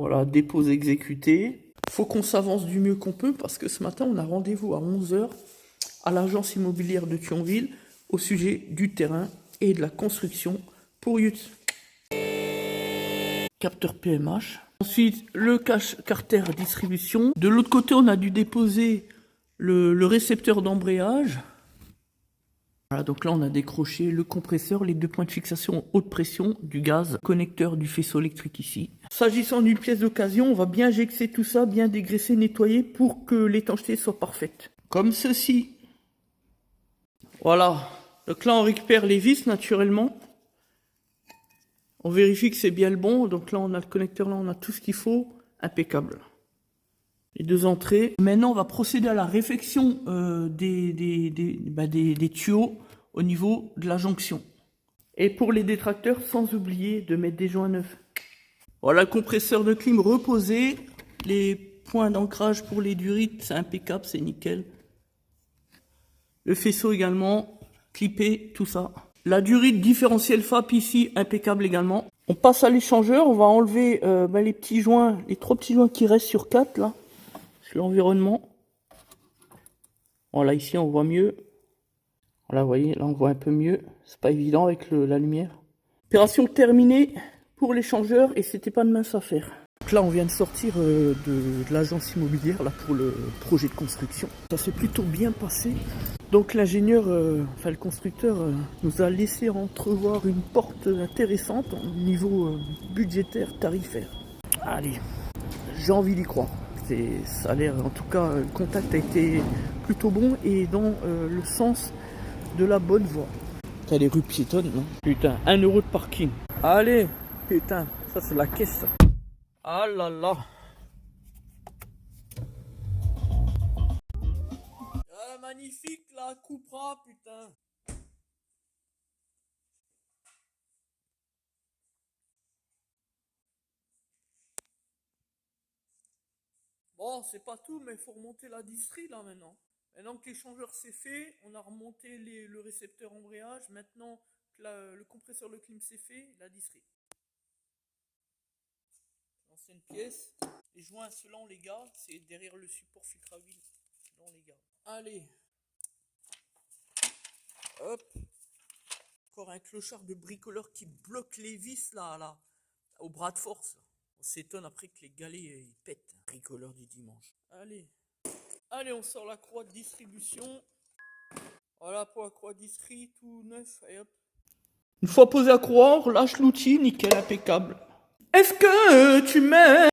Voilà, dépose exécutée. Faut qu'on s'avance du mieux qu'on peut parce que ce matin, on a rendez-vous à 11 h à l'agence immobilière de Thionville au sujet du terrain et de la construction pour Yutz. Capteur PMH. Ensuite, le cache carter distribution. De l'autre côté, on a dû déposer le récepteur d'embrayage. Voilà, donc là, on a décroché le compresseur, les deux points de fixation haute pression du gaz, connecteur du faisceau électrique ici. S'agissant d'une pièce d'occasion, on va bien gexer tout ça, bien dégraisser, nettoyer pour que l'étanchéité soit parfaite. Comme ceci. Voilà. Donc là, on récupère les vis naturellement. On vérifie que c'est bien le bon. Donc là, on a le connecteur, là, on a tout ce qu'il faut. Impeccable. Les deux entrées. Maintenant, on va procéder à la réfection des tuyaux au niveau de la jonction. Et pour les détracteurs, sans oublier de mettre des joints neufs. Voilà le compresseur de clim reposé. Les points d'ancrage pour les durites, c'est impeccable, c'est nickel. Le faisceau également, clippé, tout ça. La durite différentiel FAP ici, impeccable également. On passe à l'échangeur, on va enlever les petits joints, les 3 petits joints qui restent sur 4 là, sur l'environnement. Voilà, ici on voit mieux. Voilà, vous voyez, là on voit un peu mieux. C'est pas évident avec la lumière. Opération terminée pour l'échangeur et c'était pas de mince affaire. Donc là on vient de sortir de l'agence immobilière là pour le projet de construction. Ça s'est plutôt bien passé. Donc l'ingénieur, le constructeur, nous a laissé entrevoir une porte intéressante au niveau budgétaire, tarifaire. Allez, j'ai envie d'y croire. Ça a l'air, en tout cas, le contact a été plutôt bon et dans le sens de la bonne voie. T'as les rues piétonnes, non? Putain, 1 € de parking. Allez, putain, ça c'est la caisse. Ah là là. Ah, magnifique la Cupra, putain. Bon, c'est pas tout, mais il faut remonter la distrie là maintenant. Maintenant que l'échangeur c'est fait, on a remonté le récepteur embrayage. Maintenant que le compresseur de clim c'est fait, la distrie. L'ancienne pièce. Les joints, ceux-là on les garde. C'est derrière le support filtre à huile. Là on les garde. Allez. Hop. Encore un clochard de bricoleur qui bloque les vis là, au bras de force. On s'étonne après que les galets ils pètent. Bricoleur du dimanche. Allez, on sort la croix de distribution. Voilà pour la croix distri, tout neuf. Et hop. Une fois posé à croix, on relâche l'outil, nickel, impeccable. Est-ce que tu m'aimes?